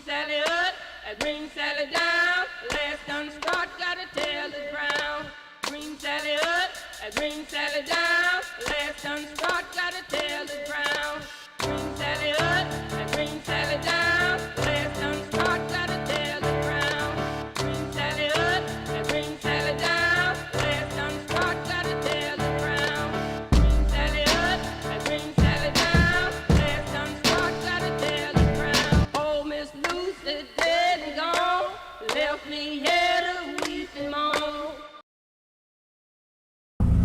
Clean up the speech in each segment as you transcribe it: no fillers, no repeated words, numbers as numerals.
Sally up, and bring Sally down. Last gun start, gotta tell the ground. Bring Sally up, and bring Sally down. Last gun start, gotta tell the ground. Bring Sally up, and bring Sally down. Last gun start, gotta tell the ground. Bring Sally up, and bring Sally down. Last gun start, gotta tell the ground. Bring Sally up, and bring Sally down. Last gun start, gotta tell the ground. Oh, Miss Lucy dead and gone, left me here to weep and moan.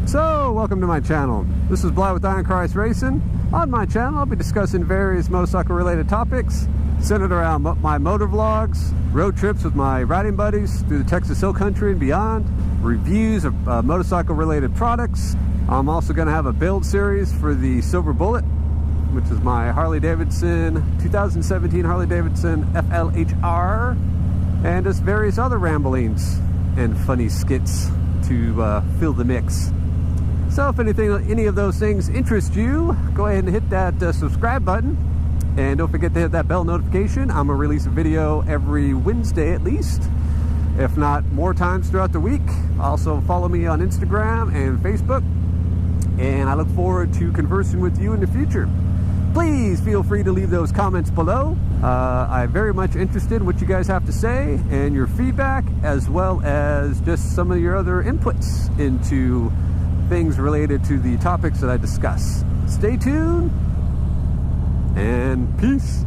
So, welcome to my channel. This is Bly with IronCross-Racing. On my channel, I'll be discussing various motorcycle-related topics centered around my motovlogs, road trips with my riding buddies through the Texas Hill Country and beyond, reviews of motorcycle-related products. I'm also going to have a build series for the Silver Bullet, which is my Harley Davidson 2017 Harley Davidson FLHR, and just various other ramblings and funny skits to fill the mix. So if any of those things interest you, go ahead and hit that subscribe button, and don't forget to hit that bell notification. I'm gonna release a video every Wednesday at least, if not more times throughout the week. Also follow me on Instagram and Facebook, and I look forward to conversing with you in the future. Please feel free to leave those comments below. I'm very much interested in what you guys have to say and your feedback, as well as just some of your other inputs into things related to the topics that I discuss. Stay tuned and peace.